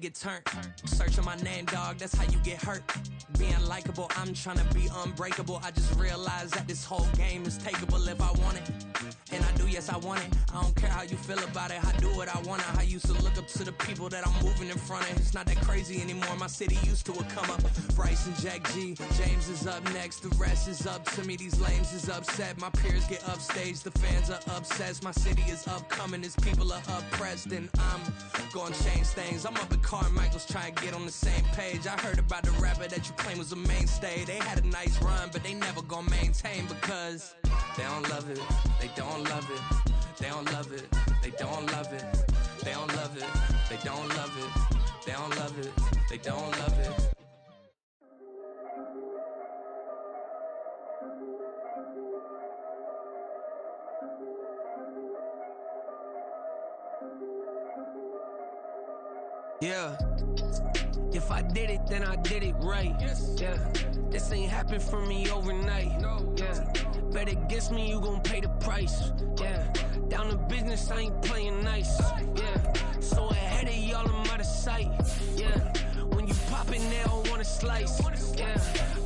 Get turned, searching my name, dog, that's how you get hurt. Being likable, I'm trying to be unbreakable. I just realized that this whole game is takeable if I want it. And I do, yes, I want it. I don't care how you feel about it, I do what I want. I used to look up to the people that I'm moving in front of. It's not that crazy anymore, my city used to come up. Bryce and Jack G, James is up next. The rest is up to me, these lames is upset. My peers get upstage, the fans are obsessed. My city is upcoming, these people are oppressed. And I'm gonna change things. I'm up at Carmichael's trying to get on the same page. I heard about the rapper that you claim was a mainstay. They had a nice run, but they never gonna maintain because they don't love it, they don't love it, they don't love it, they don't love it, they don't love it, they don't love it, they don't love it, they don't love it. Yeah. If I did it, then I did it right. Yeah. This ain't happened for me overnight. Yeah. Bet against me, you gon' pay the price. Yeah. Down to business, I ain't playing nice. Yeah. So ahead of y'all, I'm out of sight. Yeah. When you pop in there, I want a slice. Yeah.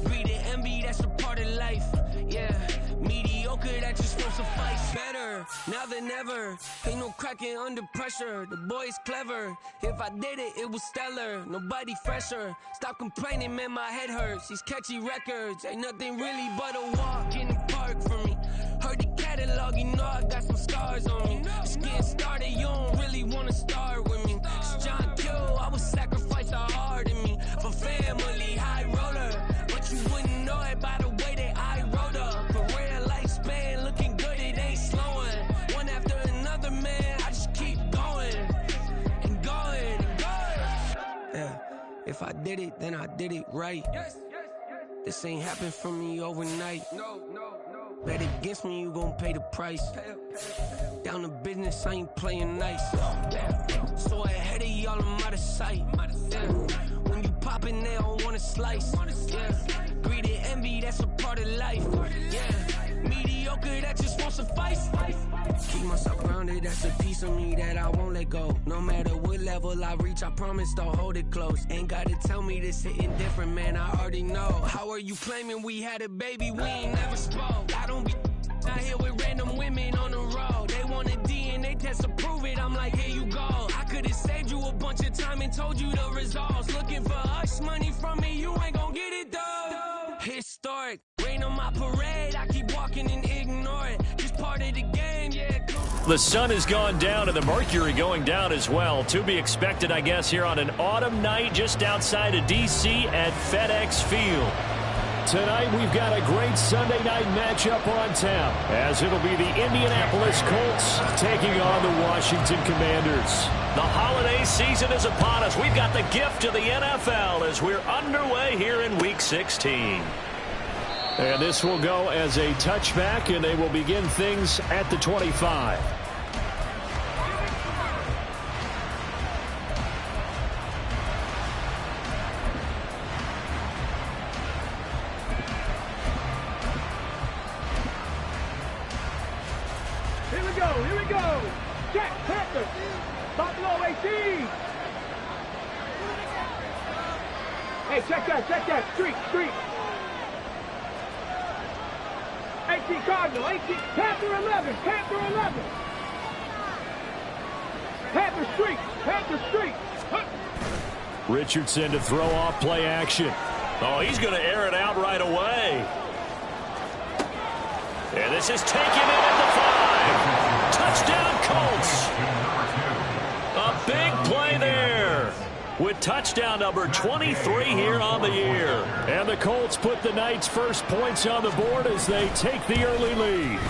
Greed and envy, that's a part of life. Yeah. Mediocre, that just won't suffice. Better now than ever. Ain't no cracking under pressure. The boy's clever. If I did it, it was stellar. Nobody fresher. Stop complaining, man, my head hurts. These catchy records ain't nothing really but a walk in the park for me. Heard the catalog, you know I got some scars on me. Just getting started, you don't really wanna start with me. It's John Kill, I would sacrifice a heart in me for family, high roller. But you wouldn't know it by the way that I wrote up. Career lifespan looking good, it ain't slowing. One after another, man, I just keep going and going and going. Yeah, if I did it, then I did it right. This ain't happened for me overnight. Bet against me, you gon' pay the price. Down to business, I ain't playing nice. So ahead of y'all, I'm out of sight. When you pop in there, I don't wanna slice. Greed and envy, that's a part of life. Mediocre, that just won't suffice. Keep myself grounded, that's a piece of me that I won't let go. No matter what level I reach, I promise to hold it close. Ain't gotta tell me this hitting different, man, I already know. How are you claiming we had a baby, we ain't never spoke? I don't be out here with random women on the road. They want a DNA test to prove it, I'm like, here you go. I could've saved you a bunch of time and told you the results. Looking for hush money from me, you ain't gon' get it though. Historic, rain on my parade, I keep walking and ignore it. Just part of the game, yeah. The sun has gone down and the mercury going down as well. To be expected, I guess, here on an autumn night just outside of D.C. at FedEx Field. Tonight, we've got a great Sunday night matchup on tap, as it'll be the Indianapolis Colts taking on the Washington Commanders. The holiday season is upon us. We've got the gift of the NFL as we're underway here in Week 16. And this will go as a touchback, and they will begin things at the 25. Here we go. Jack Panther. Buffalo 18. Hey, check that. Street. 18 Cardinal, 18. Panther 11. Panther Street. Richardson to throw off play action. Oh, he's going to air it out right away. And this is taken in at the 5. Touchdown, Colts. A big play there with touchdown number 23 here on the year. And the Colts put the night's first points on the board as they take the early lead.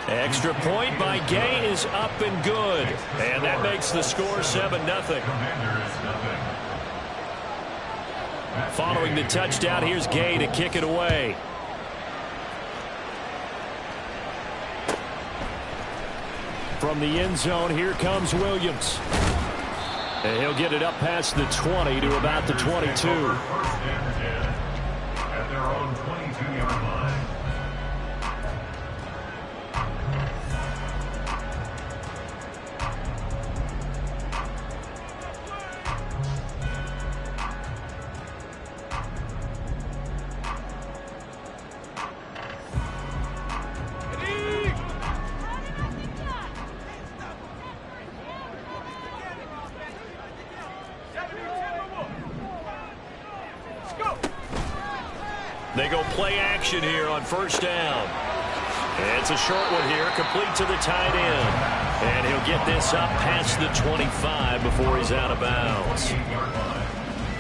Extra point by Gay is up and good. And that makes the score 7-0. Following the touchdown, here's Gay to kick it away. From the end zone, here comes Williams. And he'll get it up past the 20 to about the 22. At their own 22-yard line. They go play action here on first down. It's a short one here, complete to the tight end. And he'll get this up past the 25 before he's out of bounds.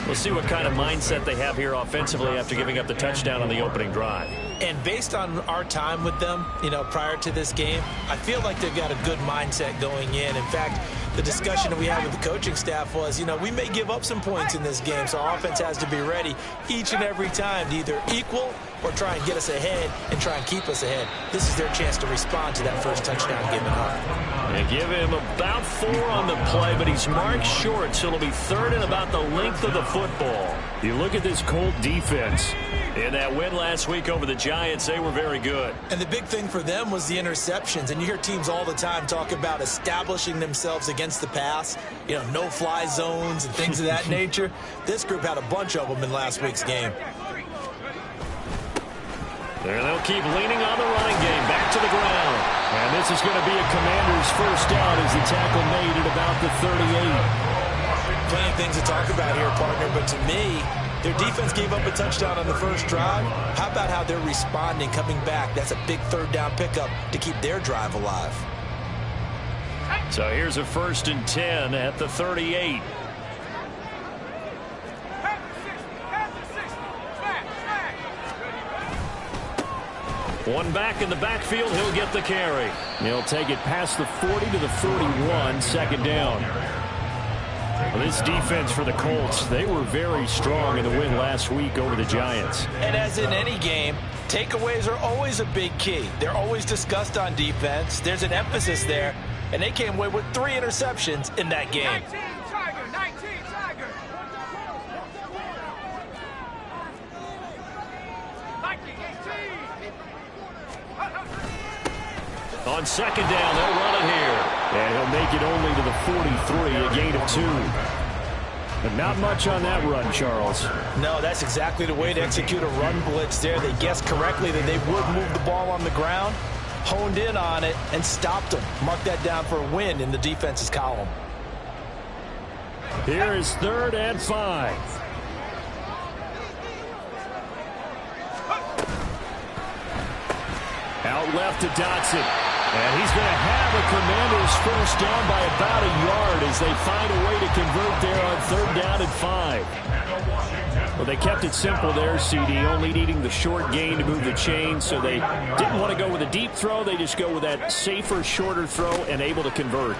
We'll see what kind of mindset they have here offensively after giving up the touchdown on the opening drive. And based on our time with them, prior to this game, I feel like they've got a good mindset going in. In fact, the discussion that we had with the coaching staff was, we may give up some points in this game, so our offense has to be ready each and every time to either equal or try and get us ahead and try and keep us ahead. This is their chance to respond to that first touchdown given up. They give him about 4 on the play, but he's marked short, so it'll be third and about the length of the football. You look at this Colt defense. In that win last week over the Giants, they were very good. And the big thing for them was the interceptions. And you hear teams all the time talk about establishing themselves against the pass, no-fly zones and things of that nature. This group had a bunch of them in last week's game. There they'll keep leaning on the running game. Back to the ground. And this is going to be a Commander's first down as the tackle made at about the 38. Plenty of things to talk about here, partner, but to me, their defense gave up a touchdown on the first drive. How about how they're responding, coming back? That's a big third down pickup to keep their drive alive. So here's a 1st and 10 at the 38. One back in the backfield, he'll get the carry. He'll take it past the 40 to the 41, second down. Well, this defense for the Colts, they were very strong in the win last week over the Giants. And as in any game, takeaways are always a big key. They're always discussed on defense. There's an emphasis there, and they came away with 3 interceptions in that game. 19 Tiger, 19 Tiger. 19, 18. On second down, they'll run it here. And he'll make it only to the 43, a gain of 2. But not much on that run, Charles. No, that's exactly the way to execute a run blitz there. They guessed correctly that they would move the ball on the ground, honed in on it, and stopped them. Mark that down for a win in the defense's column. Here is 3rd and 5. Out left to Dotson. And he's going to have a Commander's first down by about a yard as they find a way to convert there on 3rd down and 5. Well, they kept it simple there, CD, only needing the short gain to move the chain, so they didn't want to go with a deep throw. They just go with that safer, shorter throw and able to convert.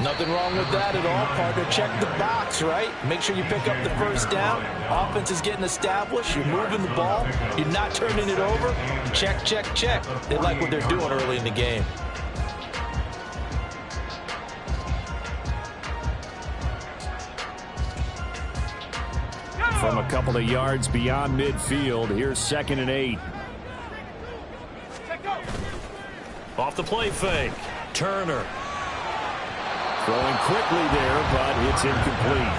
Nothing wrong with that at all, partner. Check the box, right? Make sure you pick up the first down. Offense is getting established. You're moving the ball. You're not turning it over. Check, check, check. They like what they're doing early in the game. From a couple of yards beyond midfield, here's 2nd and 8. Off the play fake. Turner. Throwing quickly there, but it's incomplete.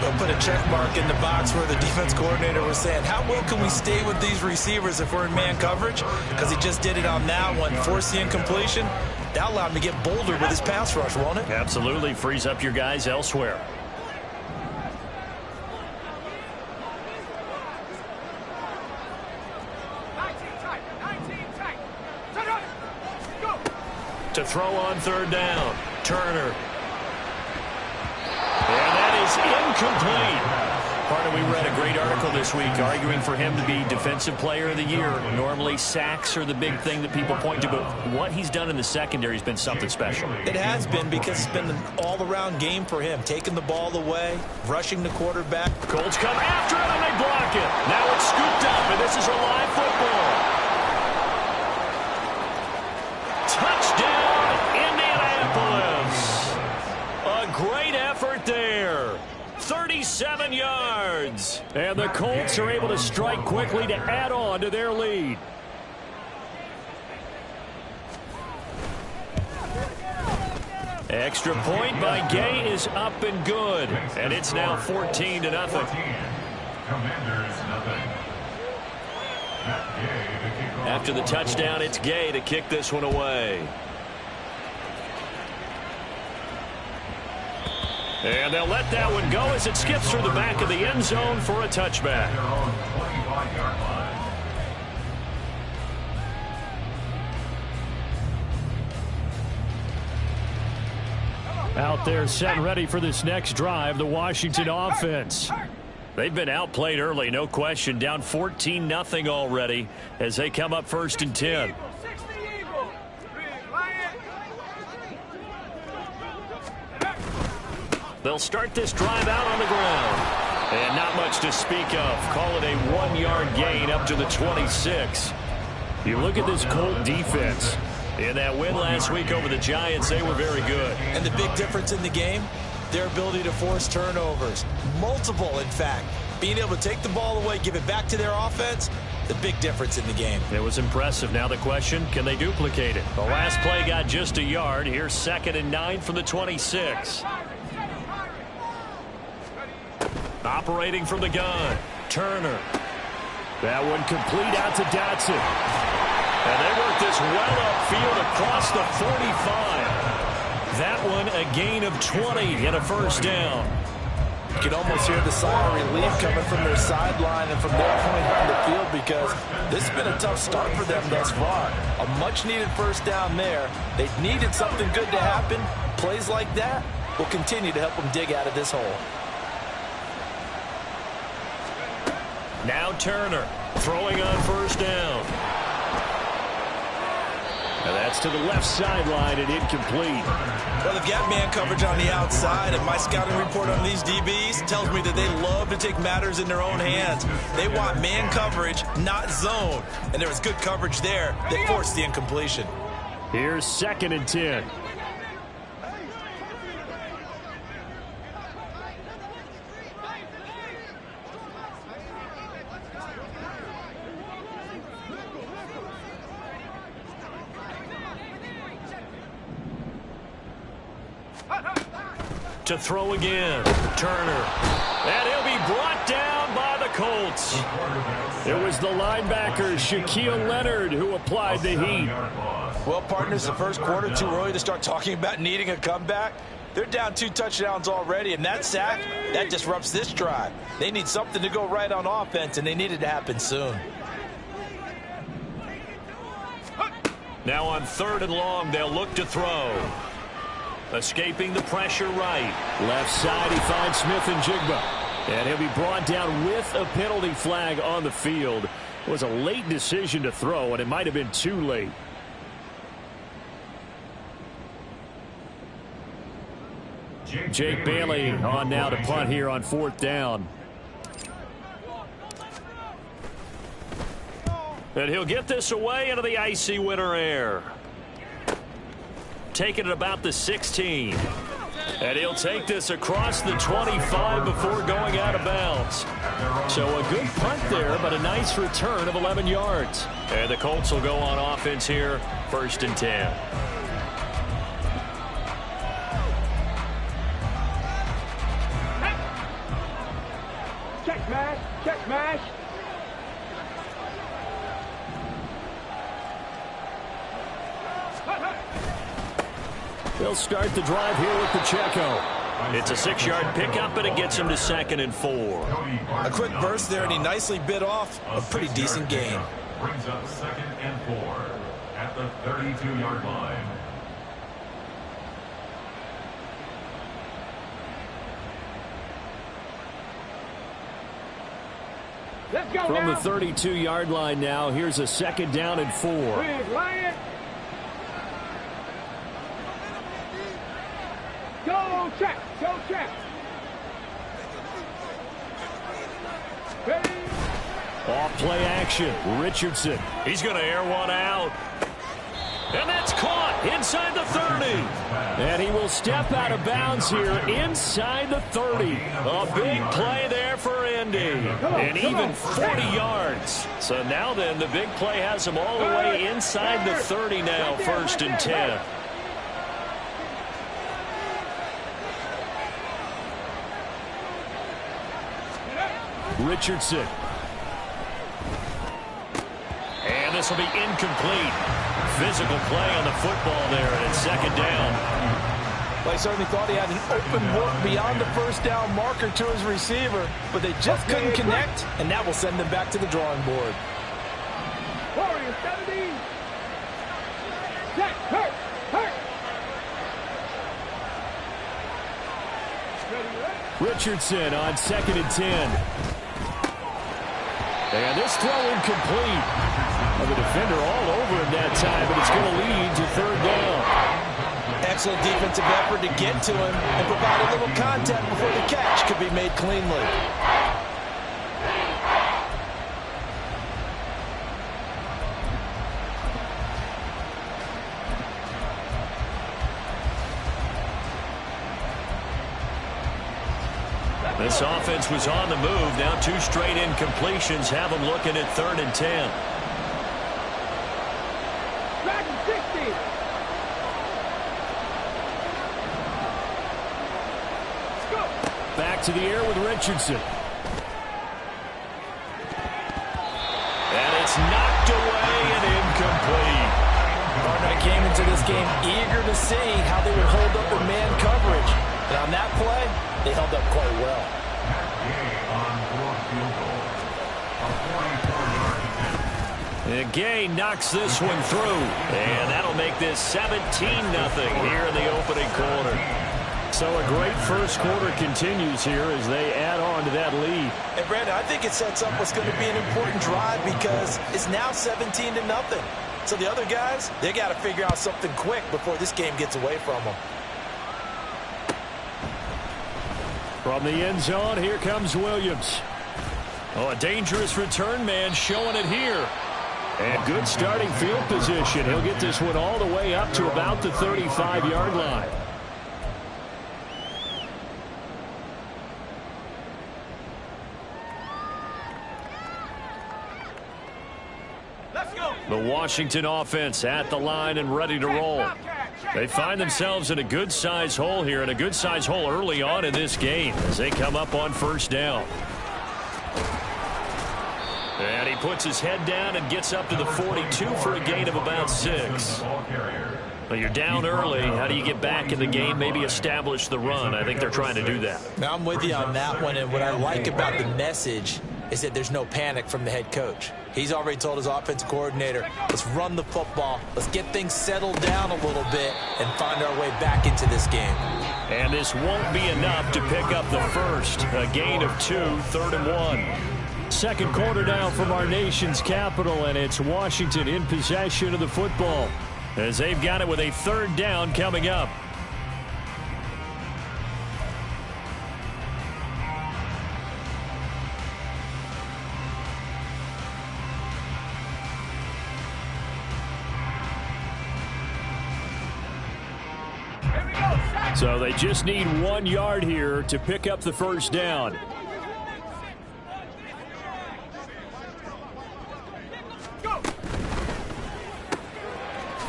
They'll put a check mark in the box where the defense coordinator was saying, how well can we stay with these receivers if we're in man coverage? Because he just did it on that one. Force the incompletion. That allowed him to get bolder with his pass rush, won't it? Absolutely. Frees up your guys elsewhere. To throw on 3rd down. Turner. And that is incomplete. Partner, we read a great article this week arguing for him to be Defensive Player of the Year. Normally, sacks are the big thing that people point to, but what he's done in the secondary has been something special. It has been, because it's been an all-around game for him. Taking the ball away, rushing the quarterback. Colts come after it, and they block it. Now it's scooped up, and this is a live football. Touchdown, Indianapolis. A great effort there. 37 yards. And the Colts are able to strike quickly to add on to their lead. Extra point by Gay is up and good. And it's now 14-0. Commanders, nothing. After the touchdown, it's Gay to kick this one away. And they'll let that one go as it skips through the back of the end zone for a touchback. Out there set and ready for this next drive, the Washington offense. They've been outplayed early, no question. Down 14-0 already as they come up 1st and 10. They'll start this drive out on the ground. And not much to speak of. Call it a 1-yard gain up to the 26. You look at this Colt defense. In that win last week over the Giants, they were very good. And the big difference in the game, their ability to force turnovers. Multiple, in fact. Being able to take the ball away, give it back to their offense, the big difference in the game. It was impressive. Now the question, can they duplicate it? The last play got just a yard. Here's 2nd and 9 from the 26. Operating from the gun, Turner. That one complete out to Dotson. And they work this well upfield across the 45. That one a gain of 20 and a 1st down. You can almost hear the sigh of relief coming from their sideline and from their point on the field because this has been a tough start for them thus far. A much-needed 1st down there. They needed something good to happen. Plays like that will continue to help them dig out of this hole. Now Turner throwing on 1st down. And that's to the left sideline and incomplete. Well, they've got man coverage on the outside, and my scouting report on these DBs tells me that they love to take matters in their own hands. They want man coverage, not zone. And there was good coverage there that forced the incompletion. Here's 2nd and 10. To throw again, Turner. And he'll be brought down by the Colts. It was the linebacker, Shaquille Leonard, who applied the heat. Well, partners, the first quarter, too early to start talking about needing a comeback. They're down 2 touchdowns already, and that sack, that disrupts this drive. They need something to go right on offense, and they need it to happen soon. Now on 3rd and long, they'll look to throw. Escaping the pressure right. Left side, he finds Smith and Jigba. And he'll be brought down with a penalty flag on the field. It was a late decision to throw, and it might have been too late. Jake Bailey on now to punt here on 4th down. And he'll get this away into the icy winter air. Taking it about the 16. And he'll take this across the 25 before going out of bounds. So a good punt there, but a nice return of 11 yards. And the Colts will go on offense here, 1st and 10. Check mash, check mash. They'll start the drive here with Pacheco. It's a 6-yard pickup, and it gets him to 2nd and 4. A quick burst there, and he nicely bit off a pretty decent gain. Brings up 2nd and 4 at the 32-yard line. Let's go From now. the 32-yard line now, here's a 2nd down and 4. Big Lion. Go check, go check. Ready. Off play action, Richardson. He's going to air one out. And that's caught inside the 30. And he will step out of bounds here inside the 30. A big play there for Indy. And even 40 yards. So now then, the big play has him all the way inside the 30 now, 1st and 10. Richardson. And this will be incomplete. Physical play on the football there, and it's 2nd down. Well, I certainly thought he had an open look beyond the 1st down marker to his receiver, but they just couldn't connect, and that will send them back to the drawing board. Warriors 17. Check, hurt, hurt. Richardson on 2nd and 10. And this throw incomplete. Well, the defender all over him that time, but it's going to lead to 3rd down. Excellent defensive effort to get to him and provide a little contact before the catch could be made cleanly. This offense was on the move. Now 2 straight incompletions have them looking at 3rd and 10. Back to the air with Richardson. And it's knocked away and incomplete. Partner came into this game eager to see how they would hold up in man coverage. And on that play, they held up quite well. And Gay knocks this one through. And that'll make this 17-0 here in the opening quarter. So a great first quarter continues here as they add on to that lead. And Brandon, I think it sets up what's going to be an important drive because it's now 17-0. So the other guys, they got to figure out something quick before this game gets away from them. From the end zone, here comes Williams. Oh, a dangerous return man showing it here. And good starting field position. He'll get this one all the way up to about the 35-yard line. The Washington offense at the line and ready to roll. They find themselves in a good-sized hole here, and a good-sized hole early on in this game as they come up on 1st down. And he puts his head down and gets up to the 42 for a gain of about 6. Well, you're down early. How do you get back in the game, maybe establish the run? I think they're trying to do that. Now, I'm with you on that one, and what I like about the message is that there's no panic from the head coach. He's already told his offensive coordinator, let's run the football, let's get things settled down a little bit and find our way back into this game. And this won't be enough to pick up the first. A gain of 2, 3rd and 1. Second quarter now from our nation's capital, and it's Washington in possession of the football as they've got it with a 3rd down coming up. So they just need 1 yard here to pick up the 1st down.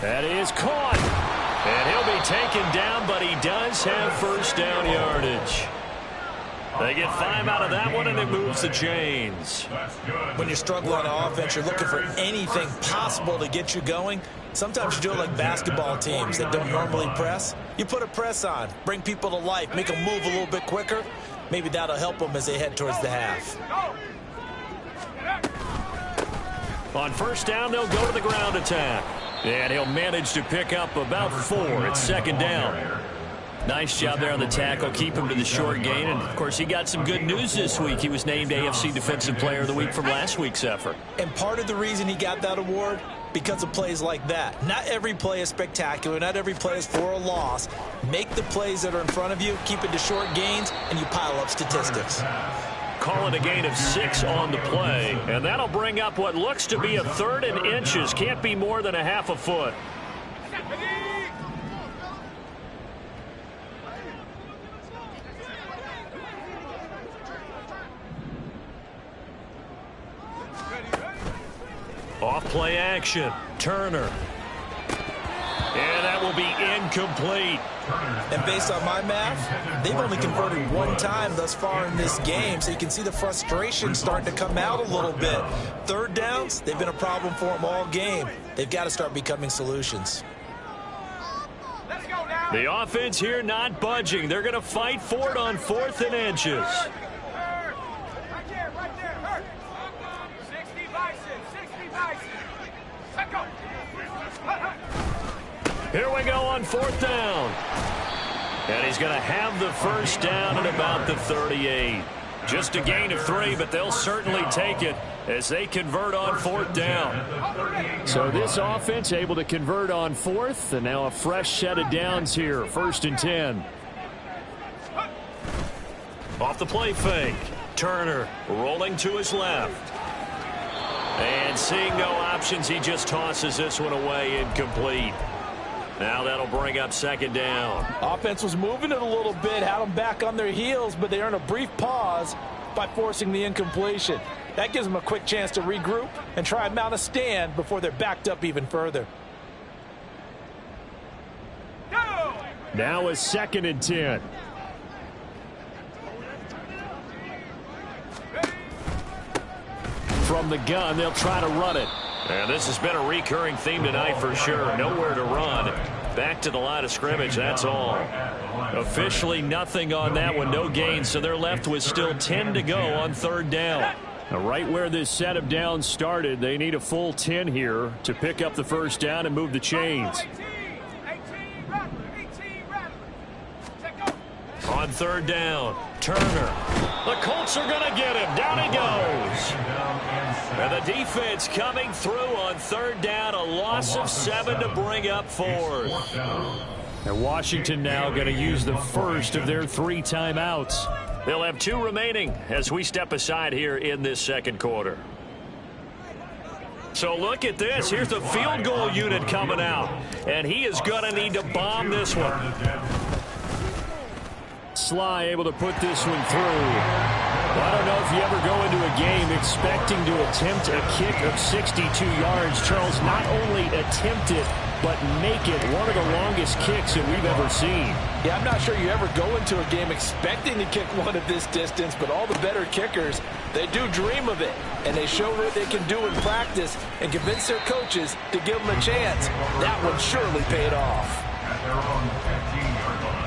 That is caught. And he'll be taken down, but he does have 1st down yardage. They get 5 out of that one, and it moves the chains. When you're struggling on offense, you're looking for anything possible to get you going. Sometimes you do it like basketball teams that don't normally press. You put a press on, bring people to life, make them move a little bit quicker. Maybe that'll help them as they head towards the half. On 1st down, they'll go to the ground attack. And he'll manage to pick up about 4. It's 2nd down. Nice job there on the tackle. Keep him to the short gain. And, of course, he got some good news this week. He was named AFC Defensive Player of the Week from last week's effort. And part of the reason he got that award, because of plays like that. Not every play is spectacular. Not every play is for a loss. Make the plays that are in front of you, keep it to short gains, and you pile up statistics. Calling a gain of 6 on the play. And that'll bring up what looks to be a 3rd and inches. Can't be more than a half a foot. Off play action. Turner. And that will be incomplete. And based on my math, they've only converted 1 time thus far in this game, so you can see the frustration starting to come out a little bit. 3rd downs, they've been a problem for them all game. They've got to start becoming solutions. The offense here not budging. They're going to fight for it on 4th and inches. Here we go on 4th down. And he's going to have the first down at about the 38. Just a gain of 3, but they'll certainly take it as they convert on 4th down. So this offense able to convert on 4th, and now a fresh set of downs here. 1st and 10. Off the play fake. Turner rolling to his left. And seeing no options, he just tosses this one away, incomplete. Now that'll bring up 2nd down. Offense was moving it a little bit, had them back on their heels, but they earn a brief pause by forcing the incompletion. That gives them a quick chance to regroup and try and mount a stand before they're backed up even further. Now a 2nd and 10. From the gun, they'll try to run it. And this has been a recurring theme tonight for sure. Nowhere to run. Back to the line of scrimmage, that's all. Officially nothing on that one, no gain, so they're left with still 10 to go on 3rd down. Now, right where this set of downs started, they need a full 10 here to pick up the first down and move the chains. On 3rd down, Turner. The Colts are going to get him. Down he goes. And the defense coming through on 3rd down. A loss of 7 to bring up 4th. And Washington now going to use the first of their 3 timeouts. They'll have 2 remaining as we step aside here in this 2nd quarter. So look at this. Here's the field goal unit coming out. And he is going to need to bomb this one. Sly able to put this one through. Well, I don't know if you ever go into a game expecting to attempt a kick of 62 yards. Charles, not only attempt it, but make it one of the longest kicks that we've ever seen. Yeah, I'm not sure you ever go into a game expecting to kick one at this distance, but all the better kickers, they do dream of it. And they show what they can do in practice and convince their coaches to give them a chance. That one surely paid off. At their own 15-yard line.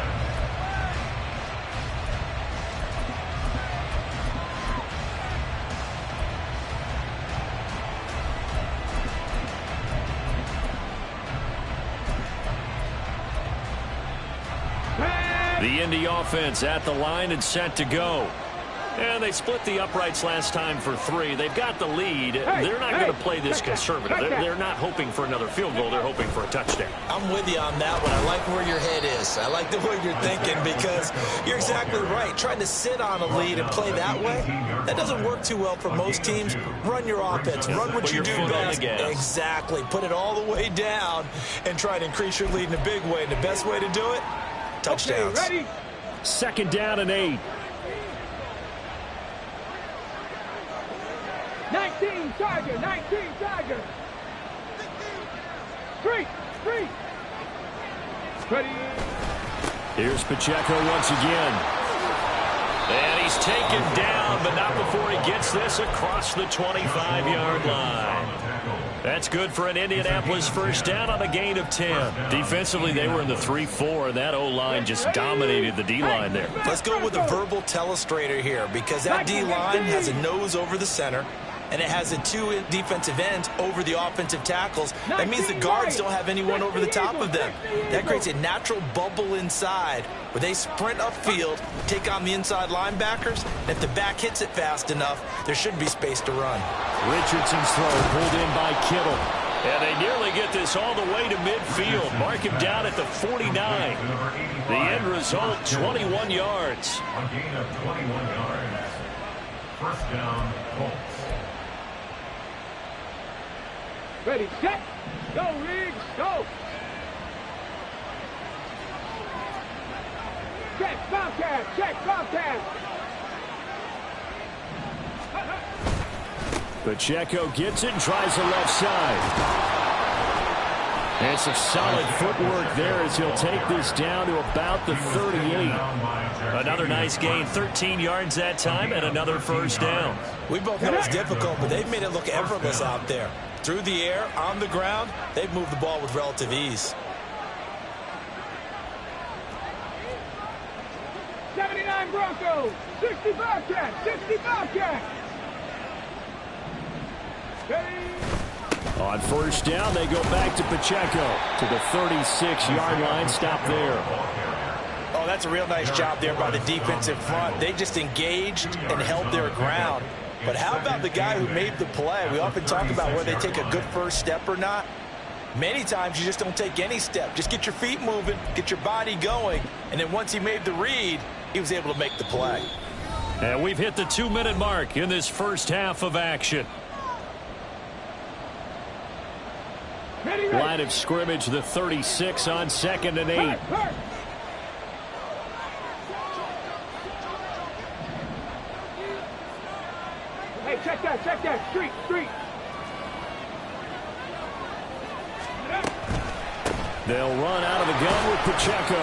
The Indy offense at the line and set to go. And they split the uprights last time for 3. They've got the lead. They're not going to play this conservative. They're not hoping for another field goal. They're hoping for a touchdown. I'm with you on that one. I like where your head is. I like the way you're thinking because you're exactly right. Trying to sit on a lead and play that way, that doesn't work too well for most teams. Run your offense. Run what you do best. Exactly. Put it all the way down and try to increase your lead in a big way. And the best way to do it, touchdowns. Okay, ready? 2nd down and 8. 19 Tiger, 19 Tiger. 3. Ready? Here's Pacheco once again. And he's taken down, but not before he gets this across the 25-yard line. That's good for an Indianapolis first down on a gain of 10. Defensively, they were in the 3-4, and that O-line just dominated the D-line there. Let's go with a verbal telestrator here because that D-line has a nose over the center, and it has the 2 defensive ends over the offensive tackles. That means the guards don't have anyone over the top of them. That creates a natural bubble inside where they sprint upfield, take on the inside linebackers, and if the back hits it fast enough, there should be space to run. Richardson's throw pulled in by Kittle. And they nearly get this all the way to midfield. Mark him down at the 49. The end result, 21 yards. A gain of 21 yards. First down, Colts. Ready, set, go, Riggs, go. Check, Bobcat. Pacheco gets it and tries the left side. And some solid footwork there as he'll take this down to about the 38. Another nice gain, 13 yards that time, and another first down. We both know it's difficult, but they've made it look effortless out there. Through the air, on the ground, they've moved the ball with relative ease. 79 Broncos, 60 Bobcat. On first down, they go back to Pacheco to the 36-yard line. Stop there. Oh, That's a real nice job there by the defensive front. They just engaged and held their ground. But how about the guy who made the play? We often talk about whether they take a good first step or not. Many times you just don't take any step. Just get your feet moving, get your body going, and then once he made the read, he was able to make the play. And we've hit the 2-minute mark in this first half of action. Line of scrimmage, the 36 on 2nd and 8. Hey, check that. Street. They'll run out of the gun with Pacheco.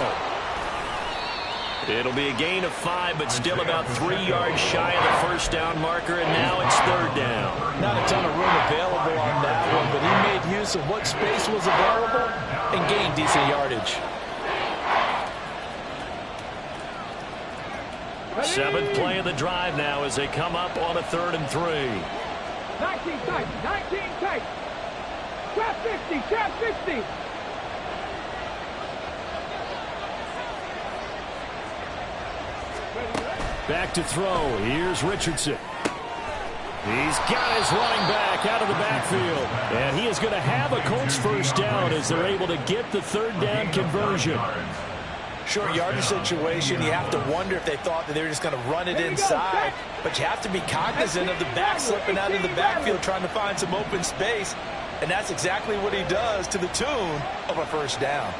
It'll be a gain of 5, but still about 3 yards shy of the first down marker, and now it's 3rd down. Not a ton of room available on that one, but he made use of what space was available and gained decent yardage. 7th play of the drive now as they come up on a 3rd and 3. 19 tight. Trap 60. Back to throw. Here's Richardson. He's got his running back out of the backfield. And he is going to have a Colts first down as they're able to get the 3rd down conversion. Short yardage situation, you have to wonder if they thought that they were just going to run it inside. But you have to be cognizant of the back slipping out of the backfield trying to find some open space. And that's exactly what he does to the tune of a first down.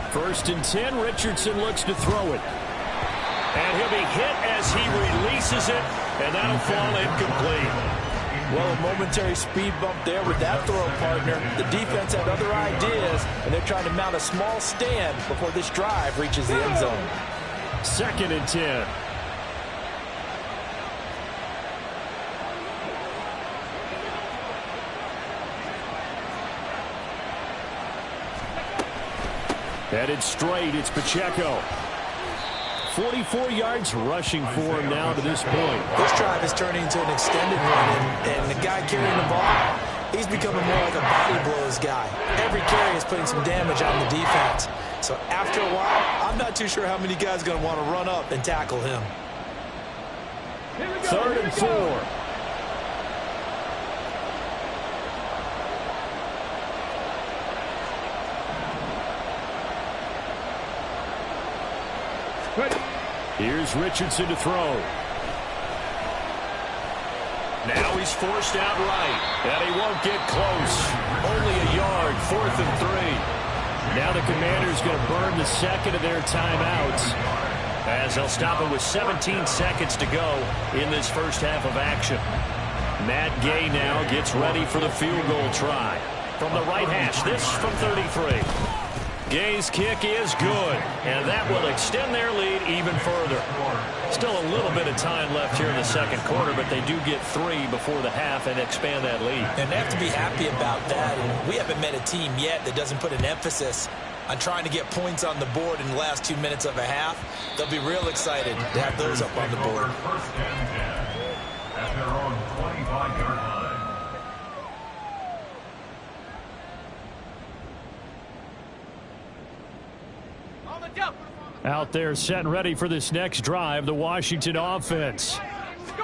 First and 10, Richardson looks to throw it. And he'll be hit as he releases it, and that'll fall incomplete. Well, a momentary speed bump there with that throw partner. The defense had other ideas, and they're trying to mount a small stand before this drive reaches the end zone. 2nd and 10. Headed straight, it's Pacheco. 44 yards rushing for him now to this point. This drive is turning into an extended run, and the guy carrying the ball, he's becoming more like a body blows guy. Every carry is putting some damage on the defense. So after a while, I'm not too sure how many guys are going to want to run up and tackle him. 3rd and 4. Here's Richardson to throw. Now he's forced out right, and he won't get close. Only a yard, 4th and 3. Now the Commanders going to burn the 2nd of their timeouts as they'll stop it with 17 seconds to go in this first half of action. Matt Gay now gets ready for the field goal try. From the right hash, this from 33. Gay's kick is good, and that will extend their lead even further. Still a little bit of time left here in the 2nd quarter, but they do get 3 before the half and expand that lead. And they have to be happy about that. And we haven't met a team yet that doesn't put an emphasis on trying to get points on the board in the last 2 minutes of a half. They'll be real excited to have those up on the board. First and 10 at their own 25-yard line. Out there set and ready for this next drive, the Washington offense.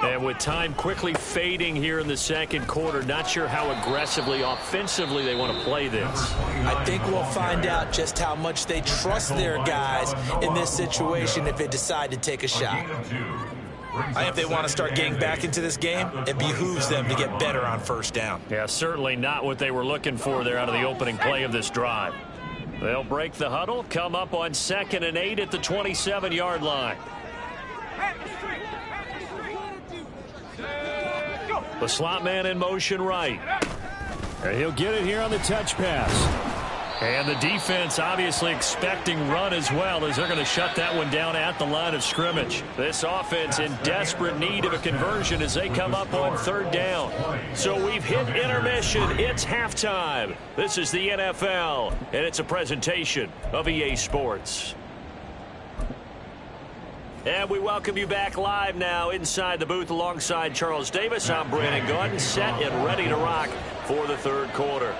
And with time quickly fading here in the 2nd quarter, not sure how aggressively, offensively they want to play this. I think we'll find out just how much they trust their guys in this situation if they decide to take a shot. I think if they want to start getting back into this game, it behooves them to get better on first down. Yeah, certainly not what they were looking for there out of the opening play of this drive. They'll break the huddle, come up on 2nd and 8 at the 27-yard line. The slot man in motion right. And he'll get it here on the touch pass. And the defense obviously expecting run as well as they're going to shut that one down at the line of scrimmage. This offense in desperate need of a conversion as they come up on 3rd down. So we've hit intermission. It's halftime. This is the NFL, and it's a presentation of EA Sports. And we welcome you back live now inside the booth alongside Charles Davis. I'm Brandon Gordon, set and ready to rock for the 3rd quarter.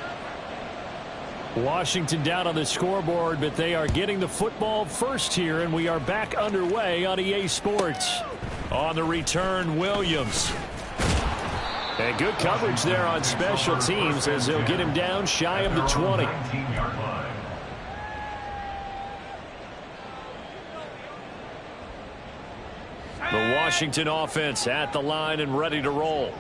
Washington down on the scoreboard, but they are getting the football first here, and we are back underway on EA Sports. On the return, Williams. And good coverage there on special teams as they'll get him down shy of the 20. The Washington offense at the line and ready to roll.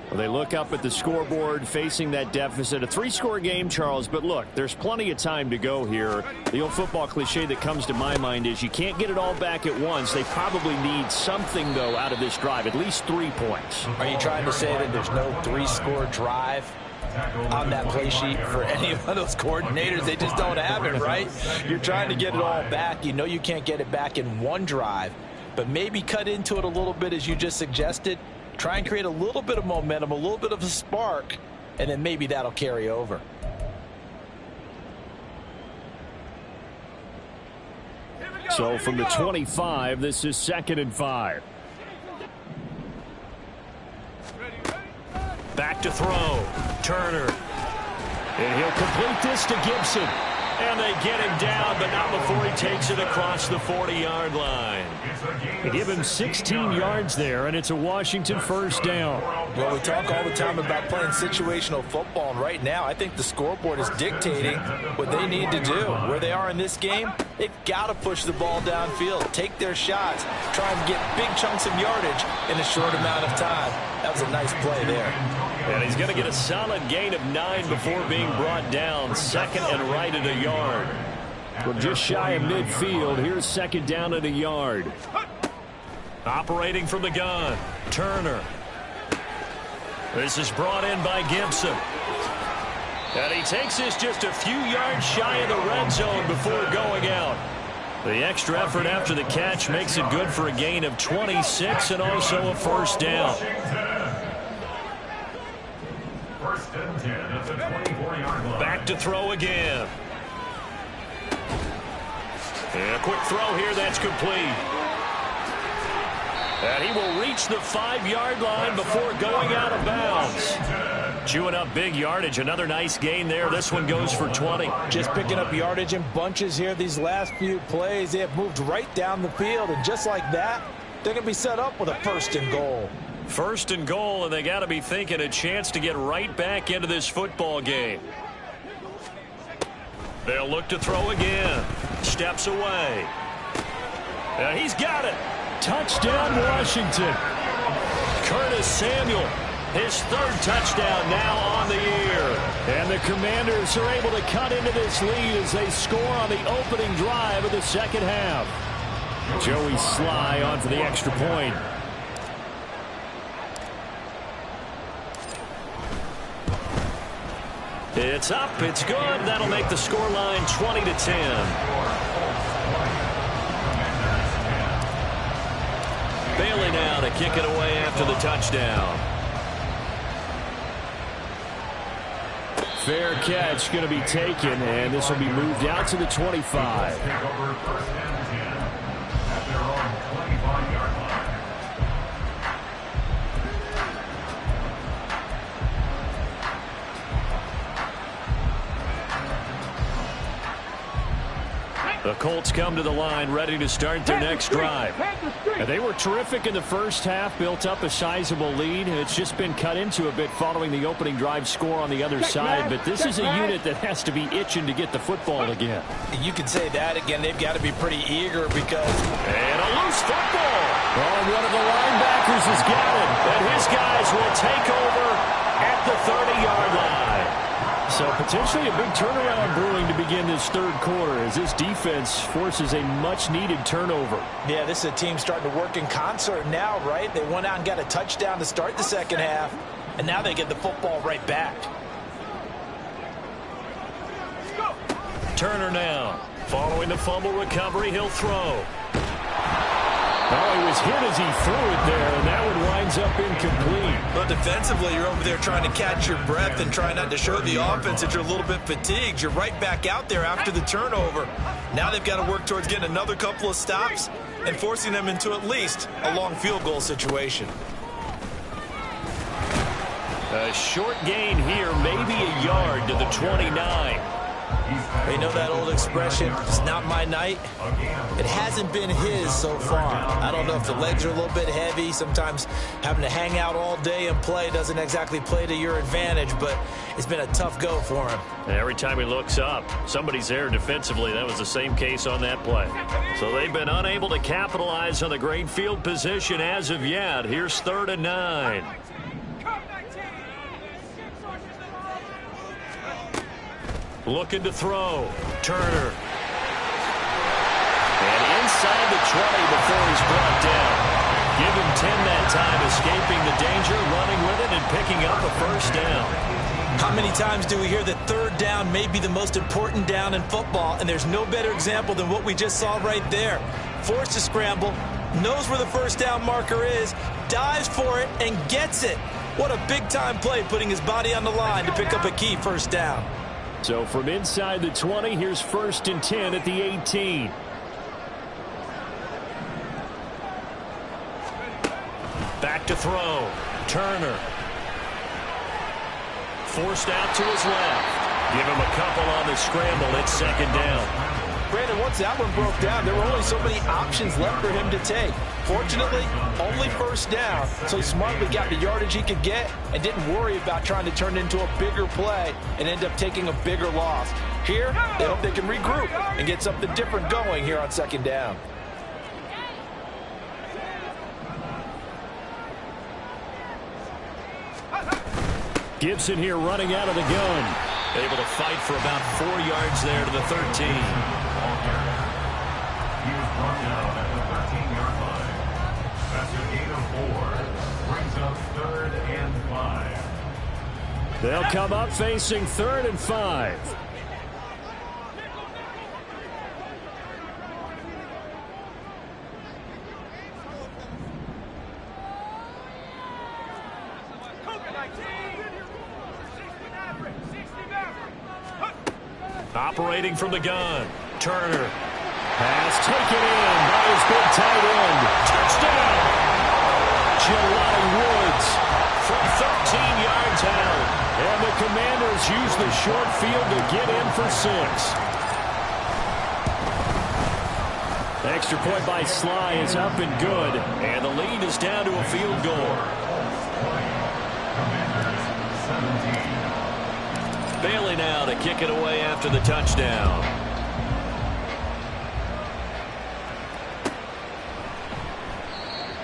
Well, they look up at the scoreboard facing that deficit. A 3-score game, Charles, but look, there's plenty of time to go here. The old football cliche that comes to my mind is you can't get it all back at once. They probably need something, though, out of this drive, at least 3 points. Are you trying to say that there's no 3-score drive on that play sheet for any of those coordinators? They just don't have it, right? You're trying to get it all back. You know you can't get it back in one drive, but maybe cut into it a little bit as you just suggested. Try and create a little bit of momentum, a little bit of a spark, and then maybe that'll carry over. So from the 25, this is 2nd and 5. Back to throw. Turner. And he'll complete this to Gibson. And they get him down, but not before he takes it across the 40-yard line. They give him 16 yards there, and it's a Washington first down. Well, we talk all the time about playing situational football, and right now I think the scoreboard is dictating what they need to do. Where they are in this game, they've got to push the ball downfield, take their shots, try and get big chunks of yardage in a short amount of time. That was a nice play there. And he's going to get a solid gain of 9 before being brought down. 2nd and right at a yard. From just shy of midfield, here's 2nd down at a yard. Operating from the gun, Turner. This is brought in by Gibson. And he takes this just a few yards shy of the red zone before going out. The extra effort after the catch makes it good for a gain of 26 and also a first down. Back to throw again. And a quick throw here, that's complete. And he will reach the 5-yard line before going out of bounds. Chewing up big yardage. Another nice gain there. This one goes for 20. Just picking up yardage in bunches here these last few plays. They have moved right down the field, and just like that, they're going to be set up with a 1st and goal. 1st and goal, and they got to be thinking a chance to get right back into this football game. They'll look to throw again. Steps away. And he's got it. Touchdown, Washington. Curtis Samuel, his 3rd touchdown now on the year. And the Commanders are able to cut into this lead as they score on the opening drive of the 2nd half. Joey Sly on for the extra point. It's up, it's good. That'll make the scoreline 20-10. Bailey now to kick it away after the touchdown. Fair catch going to be taken, and this will be moved out to the 25. The Colts come to the line ready to start their next drive. And they were terrific in the first half, built up a sizable lead. It's just been cut into a bit following the opening drive score on the other side. But this is a unit that has to be itching to get the football again. You could say that again. They've got to be pretty eager because... And a loose football. Oh, one of the linebackers has got it. And his guys will take over at the 30-yard line. So potentially a big turnaround brewing to begin this 3rd quarter as this defense forces a much-needed turnover. Yeah, this is a team starting to work in concert now, right? They went out and got a touchdown to start the 2nd half, and now they get the football right back. Turner now. Following the fumble recovery, he'll throw. Oh, he was hit as he threw it there, and that one winds up incomplete. But defensively, you're over there trying to catch your breath and trying not to show the offense that you're a little bit fatigued. You're right back out there after the turnover. Now they've got to work towards getting another couple of stops and forcing them into at least a long field goal situation. A short gain here, maybe a yard to the 29. You know that old expression, it's not my night? It hasn't been his so far. I don't know if the legs are a little bit heavy. Sometimes having to hang out all day and play doesn't exactly play to your advantage, but it's been a tough go for him. Every time he looks up, somebody's there defensively. That was the same case on that play. So they've been unable to capitalize on the great field position as of yet. Here's 3rd and 9. Looking to throw. Turner. And inside the 20 before he's brought down. Give him 10 that time, escaping the danger, running with it, and picking up a first down. How many times do we hear that 3rd down may be the most important down in football, and there's no better example than what we just saw right there. Forced to scramble, knows where the first down marker is, dives for it, and gets it. What a big-time play, putting his body on the line to pick up a key first down. So from inside the 20, here's 1st and 10 at the 18. Back to throw. Turner. Forced out to his left. Give him a couple on the scramble. It's 2nd down. Brandon, once that one broke down, there were only so many options left for him to take. Fortunately, only first down, so he smartly got the yardage he could get and didn't worry about trying to turn it into a bigger play and end up taking a bigger loss. Here, they hope they can regroup and get something different going here on 2nd down. Gibson here running out of the gun. Able to fight for about 4 yards there to the 13. He was brought down at the 13-yard line. That's a gain of 4. Brings up 3rd and 5. They'll come up facing 3rd and 5. Operating from the gun. Turner. Pass taken in by his big tight end. Touchdown! Jelani Woods from 13 yards out. And the Commanders use the short field to get in for 6. Extra point by Sly is up and good. And the lead is down to a field goal. Bailey now to kick it away after the touchdown.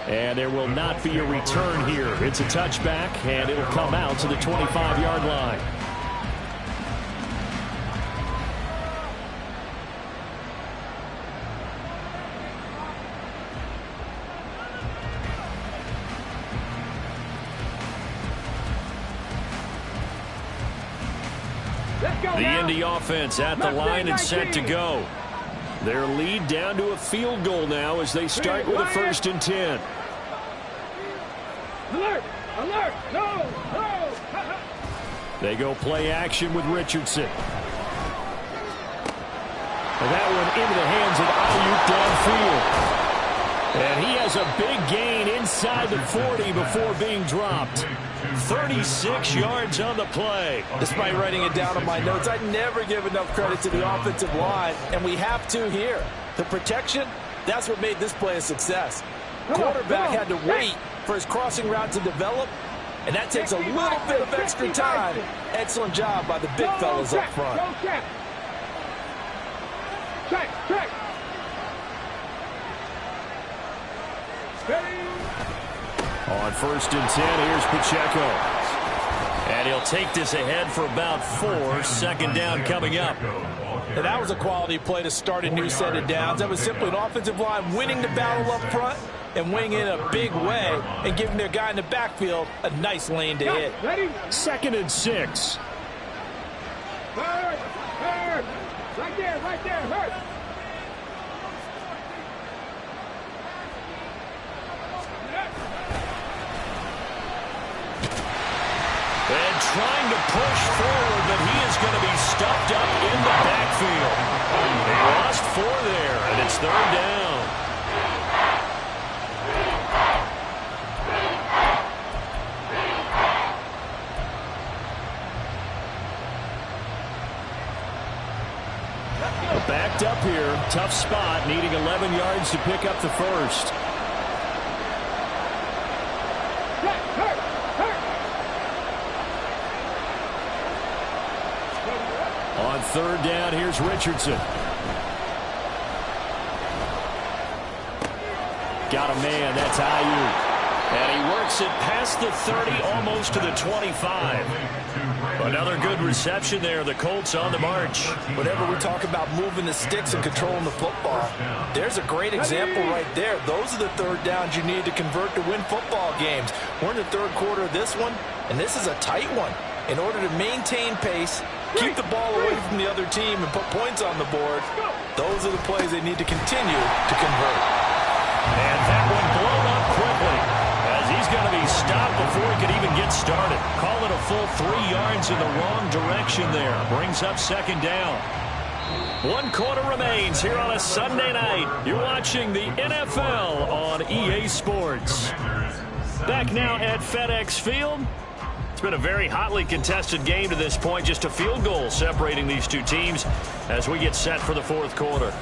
And there will not be a return here. It's a touchback, and it'll come out to the 25-yard line. The Indy offense at the line and set to go. Their lead down to a field goal now as they start with a 1st and 10. Alert! Alert! No! No! They go play action with Richardson. And that one into the hands of Ayuk downfield. And he has a big gain inside the 40 before being dropped. 36 yards on the play. Despite writing it down on my notes, I never give enough credit to the offensive line, and we have to here. The protection, that's what made this play a success. Quarterback had to wait for his crossing route to develop, and that takes a little bit of extra time. Excellent job by the big fellas up front. Check. On 1st and 10, here's Pacheco. And he'll take this ahead for about 4. 2nd down coming up. And that was a quality play to start a new set of downs. That was simply an offensive line winning the battle up front and winning in a big way and giving their guy in the backfield a nice lane to hit. 2nd and 6. Hurt! Right there, hurt! And trying to push forward, but he is going to be stuffed up in the backfield. They lost 4 there, and it's 3rd down. tough spot, needing 11 yards to pick up the first. On third down, here's Richardson. Got a man, that's Ayuk. And he works it past the 30, almost to the 25. Another good reception there. The Colts on the march. Whenever we talk about moving the sticks and controlling the football, there's a great example right there. Those are the third downs you need to convert to win football games. We're in the third quarter of this one, and this is a tight one. In order to maintain pace, keep the ball away from the other team, and put points on the board, those are the plays they need to continue to convert. And that one blown up quickly, as he's going to be stopped before he could even get started. Call it a full 3 yards in the wrong direction there. Brings up second down. 1 quarter remains here on a Sunday night. You're watching the NFL on EA Sports. Back now at FedEx Field. It's been a very hotly contested game to this point. Just a field goal separating these two teams as we get set for the fourth quarter.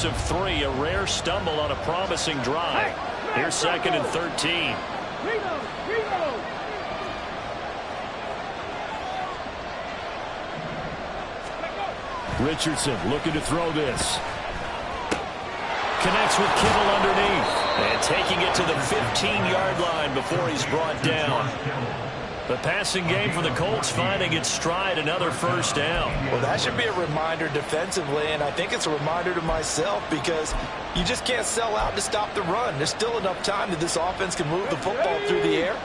Of 3, a rare stumble on a promising drive. Here's second and 13. Richardson looking to throw this. Connects with Kittle underneath. And taking it to the 15-yard line before he's brought down. The passing game for the Colts finding its stride, another first down. Well, that should be a reminder defensively, and I think it's a reminder to myself because you just can't sell out to stop the run. There's still enough time that this offense can move the football through the air,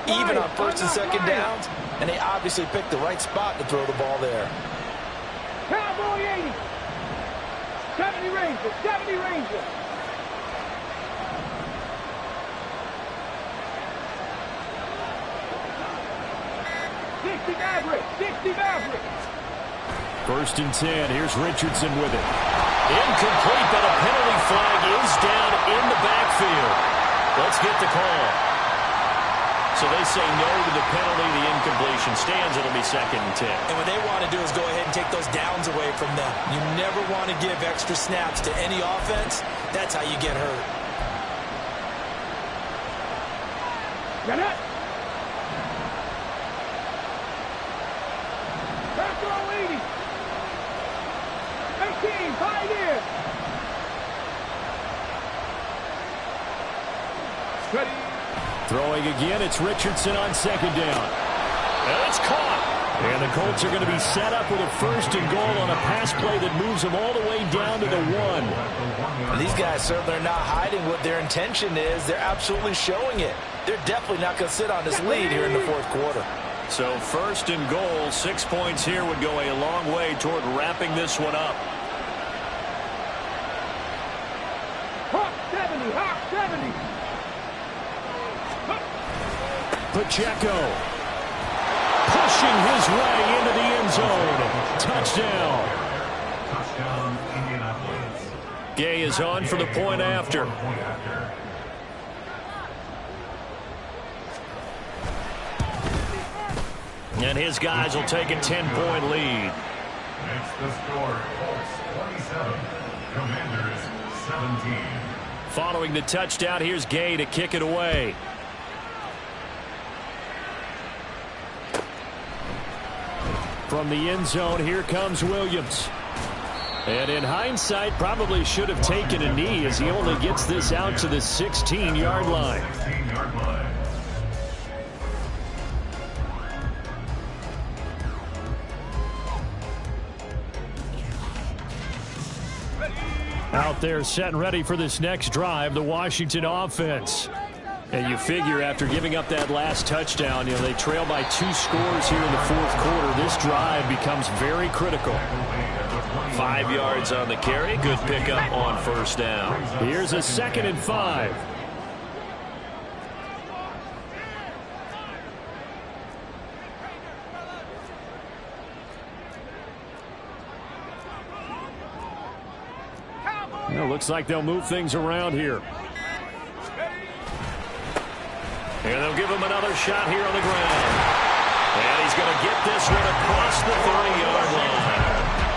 even on first and second downs, and they obviously picked the right spot to throw the ball there. Cowboy 80. 70 Rangers, 70 Rangers. First and 10. Here's Richardson with it. Incomplete, but a penalty flag is down in the backfield. Let's get the call. So they say no to the penalty. The incompletion stands. It'll be second and 10. And what they want to do is go ahead and take those downs away from them. You never want to give extra snaps to any offense. That's how you get hurt. Get it. Throwing again, it's Richardson on second down. And it's caught. And the Colts are going to be set up with a first and goal on a pass play that moves them all the way down to the 1. These guys certainly are not hiding what their intention is. They're absolutely showing it. They're definitely not going to sit on this lead here in the fourth quarter. So first and goal, 6 points here would go a long way toward wrapping this one up. Hawk 70, Hawk 70. Pacheco pushing his way into the end zone. Touchdown. Touchdown, Indianapolis. Gay is on for the point after. And his guys will take a 10-point lead. Makes the score Colts 27, Commanders 17. Following the touchdown, here's Gay to kick it away. From the end zone, here comes Williams. And in hindsight, probably should have taken a knee as he only gets this out to the 16-yard line. 16-yard line. Out there set and ready for this next drive, the Washington offense. And you figure after giving up that last touchdown, they trail by 2 scores here in the fourth quarter. This drive becomes very critical. 5 yards on the carry. Good pickup on first down. Here's a 2nd and 5. Well, looks like they'll move things around here. And they'll give him another shot here on the ground. And he's going to get this one across the 30-yard line.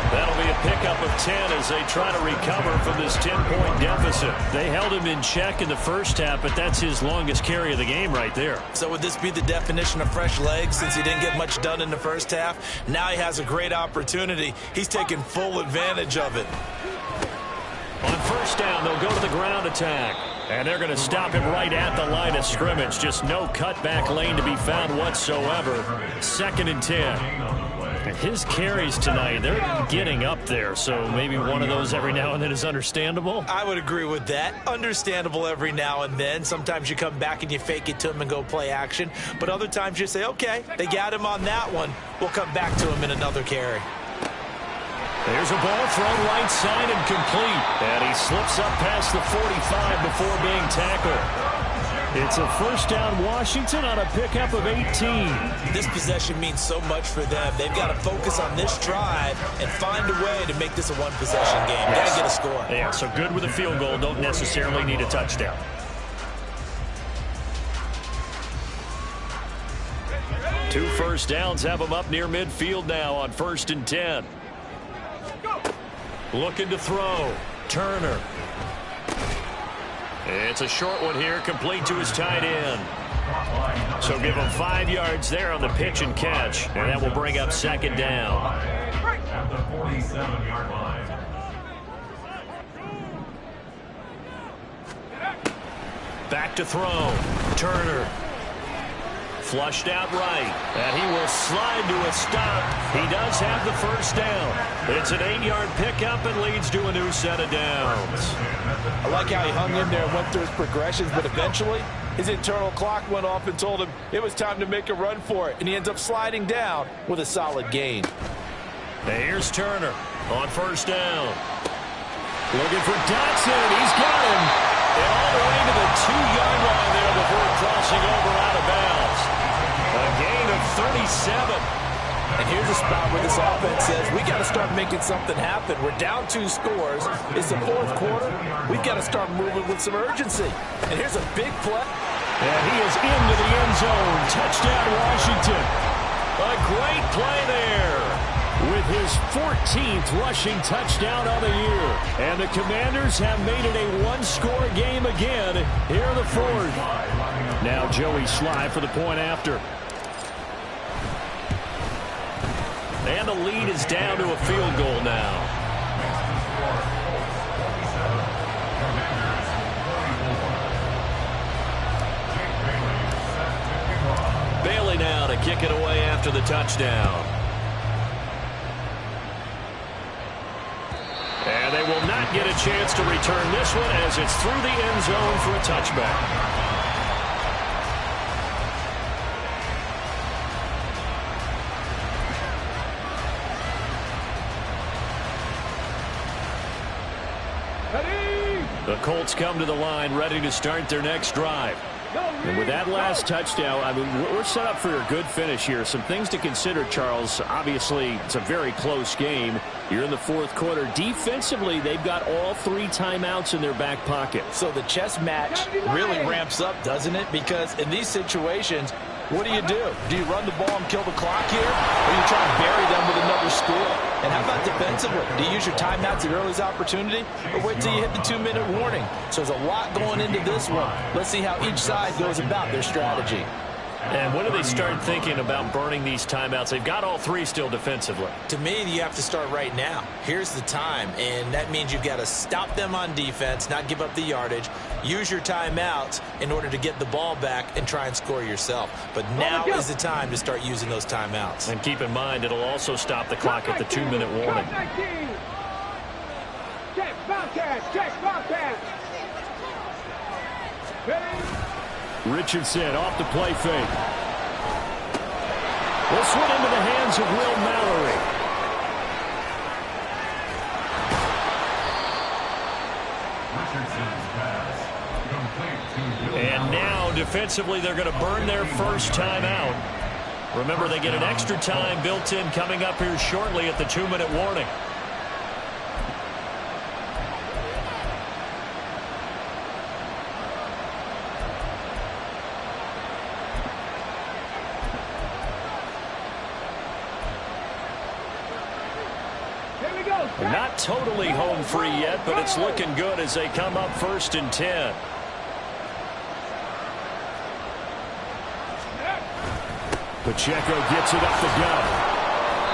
That'll be a pickup of 10 as they try to recover from this 10-point deficit. They held him in check in the first half, but that's his longest carry of the game right there. So would this be the definition of fresh legs since he didn't get much done in the first half? Now he has a great opportunity. He's taking full advantage of it. On first down, they'll go to the ground attack. And they're going to stop him right at the line of scrimmage. Just no cutback lane to be found whatsoever. 2nd and 10. And his carries tonight, they're getting up there. So maybe one of those every now and then is understandable. I would agree with that. Understandable every now and then. Sometimes you come back and you fake it to him and go play action. But other times you say, okay, they got him on that one. We'll come back to him in another carry. There's a ball thrown right side and complete. And he slips up past the 45 before being tackled. It's a first down Washington on a pickup of 18. This possession means so much for them. They've got to focus on this drive and find a way to make this a one-possession game. Got to get a score. Yeah, so good with a field goal. Don't necessarily need a touchdown. Two first downs have them up near midfield now on 1st and 10. Looking to throw. Turner. It's a short one here, complete to his tight end. So give him 5 yards there on the pitch and catch, and that will bring up 2nd down. At the 47-yard line. Back to throw. Turner. Flushed out right, and he will slide to a stop. He does have the first down. It's an 8-yard pickup and leads to a new set of downs. I like how he hung in there and went through his progressions, but eventually his internal clock went off and told him it was time to make a run for it, and he ends up sliding down with a solid gain. Now here's Turner on first down. Looking for Dotson. He's got him. And all the way to the 2-yard line there before crossing over out of bounds. A gain of 37. And here's a spot where this offense says, we got to start making something happen. We're down 2 scores. It's the 4th quarter. We've got to start moving with some urgency. And here's a big play. And he is into the end zone. Touchdown, Washington. A great play there with his 14th rushing touchdown of the year. And the Commanders have made it a 1-score game again here in the 4th. Now Joey Sly for the point after. And the lead is down to a field goal now. Bailey now to kick it away after the touchdown. And they will not get a chance to return this one as it's through the end zone for a touchback. The Colts come to the line ready to start their next drive. And with that last touchdown, I mean, we're set up for a good finish here. Some things to consider, Charles. Obviously, it's a very close game. You're in the 4th quarter. Defensively, they've got all 3 timeouts in their back pocket. So the chess match really ramps up, doesn't it? Because in these situations, what do? Do you run the ball and kill the clock here? Or you try and bury them with another score? And how about defensively? Do you use your timeouts at earliest opportunity? Or wait till you hit the 2-minute warning? So there's a lot going into this one. Let's see how each side goes about their strategy. And when do they start thinking about burning these timeouts? They've got all 3 still defensively. To me, you have to start right now. Here's the time, and that means you've got to stop them on defense, not give up the yardage, use your timeouts in order to get the ball back and try and score yourself. But now is the time to start using those timeouts. And keep in mind, it'll also stop the clock at the 2-minute warning. Check, Bobcats, check, Bobcats. Richardson off the play fake. This one into the hands of Will Mallory. And now defensively they're going to burn their first timeout. Remember, they get an extra time built in coming up here shortly at the 2-minute warning. Not totally home free yet, but it's looking good as they come up 1st and 10. Pacheco gets it up the gut.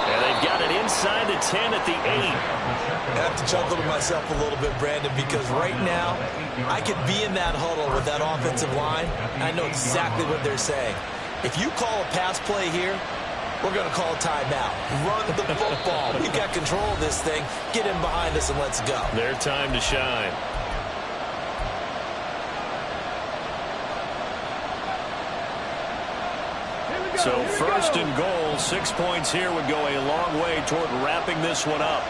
And they've got it inside the 10 at the 8. I have to chuckle to myself a little bit, Brandon, because right now I could be in that huddle with that offensive line. I know exactly what they're saying. If you call a pass play here, we're going to call a timeout. Run the football. We've got control of this thing. Get in behind us and let's go. Their time to shine. So 1st and goal, 6 points here would go a long way toward wrapping this one up.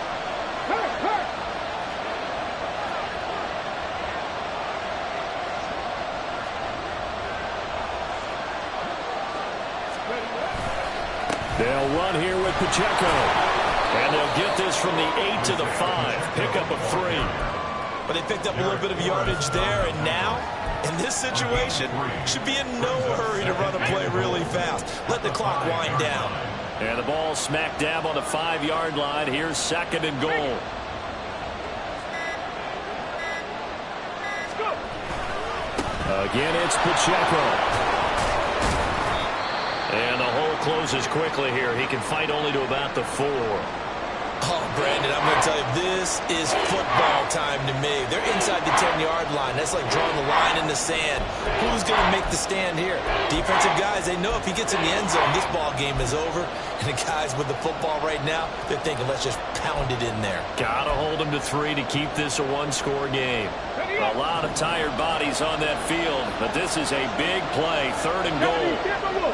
They'll run here with Pacheco. And they'll get this from the 8 to the 5. Pickup of 3. But they picked up a little bit of yardage there, and now, in this situation, should be in no hurry to run a play really fast. Let the clock wind down. And the ball smack dab on the 5-yard line. Here's 2nd and goal. Again, it's Pacheco. And the hole closes quickly here. He can fight only to about the 4. Oh, Brandon, I'm going to tell you, this is football time to me. They're inside the 10-yard line. That's like drawing the line in the sand. Who's going to make the stand here? Defensive guys, they know if he gets in the end zone, this ball game is over. And the guys with the football right now, they're thinking, let's just pound it in there. Got to hold them to 3 to keep this a 1-score game. A lot of tired bodies on that field, but this is a big play. 3rd and goal.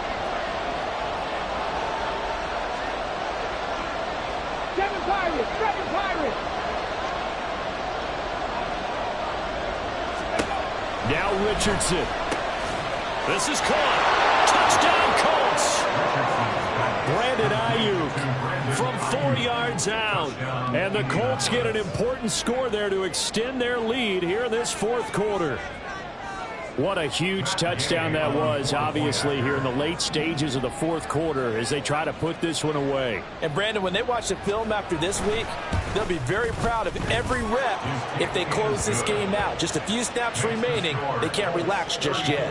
Now Richardson. This is caught. Touchdown, Colts. Brandon Ayuk from 4 yards out. And the Colts get an important score there to extend their lead here in this 4th quarter. What a huge touchdown that was, obviously, here in the late stages of the 4th quarter as they try to put this one away. And, Brandon, when they watch the film after this week, they'll be very proud of every rep if they close this game out. Just a few snaps remaining. They can't relax just yet.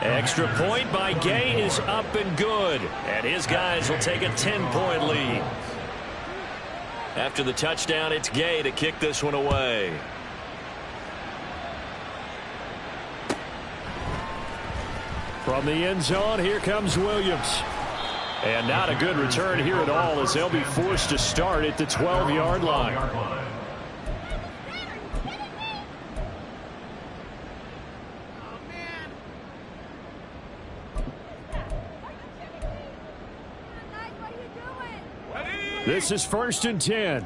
Extra point by Gay is up and good. And his guys will take a 10-point lead. After the touchdown, it's Gay to kick this one away. From the end zone, here comes Williams. And not a good return here at all as they'll be forced to start at the 12-yard line. This is 1st and 10.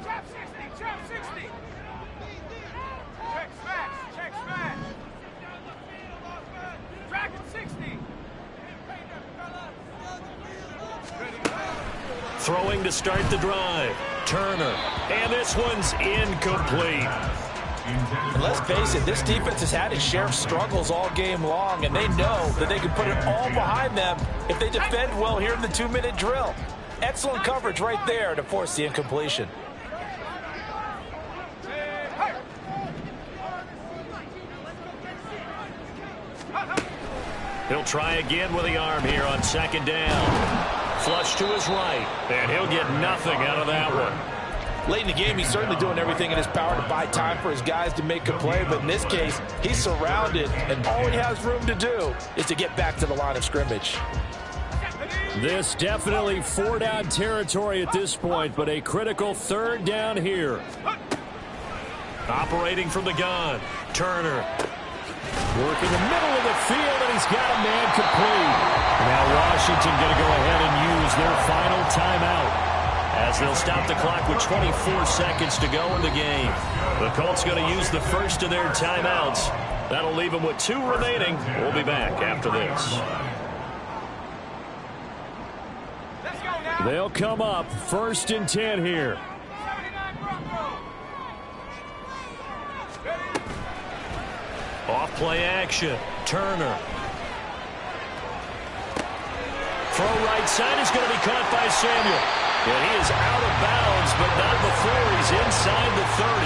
Throwing to start the drive. Turner. And this one's incomplete. And let's face it, this defense has had its share of struggles all game long, and they know that they can put it all behind them if they defend well here in the 2-minute drill. Excellent coverage right there to force the incompletion. He'll try again with the arm here on 2nd down. Flush to his right, and he'll get nothing out of that one. Late in the game, he's certainly doing everything in his power to buy time for his guys to make a play, but in this case, he's surrounded, and all he has room to do is to get back to the line of scrimmage. This definitely 4-down territory at this point, but a critical 3rd down here. Operating from the gun, Turner. Working the middle of the field, and he's got a man complete. Now Washington going to go ahead and use their final timeout as they'll stop the clock with 24 seconds to go in the game. The Colts going to use the first of their timeouts. That'll leave them with 2 remaining. We'll be back after this. They'll come up 1st and 10 here. Off play action. Turner. Throw right side is going to be caught by Samuel. And he is out of bounds, but not before he's He's inside the 30.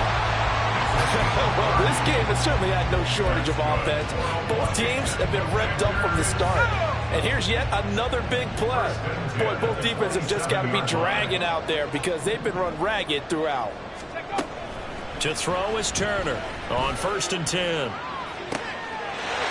Well, this game has certainly had no shortage of offense. Both teams have been revved up from the start. And here's yet another big play. Boy, both defenses have just got to be dragging out there because they've been run ragged throughout. To throw is Turner on 1st and 10.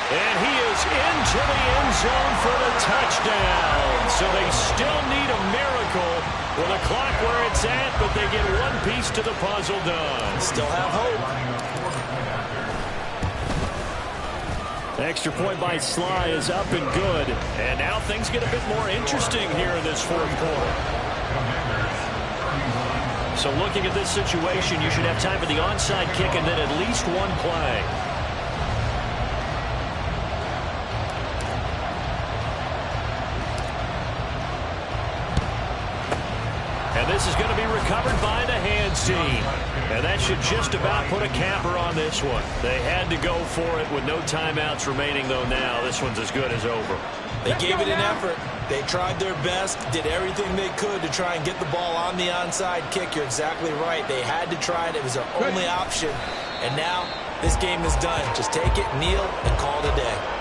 And he is into the end zone for the touchdown. So they still need a miracle with a clock where it's at, but they get one piece to the puzzle done. Still have hope. Extra point by Sly is up and good. And now things get a bit more interesting here in this fourth quarter. So looking at this situation, you should have time for the onside kick and then at least one play. And this is going to be recovered by the hands team. And that should just about put a capper on this one. They had to go for it with no timeouts remaining, though now this one's as good as over. They gave it an effort. They tried their best, did everything they could to try and get the ball on the onside kick. You're exactly right. They had to try it. It was their only option. And now this game is done. Just take it, kneel, and call it a day.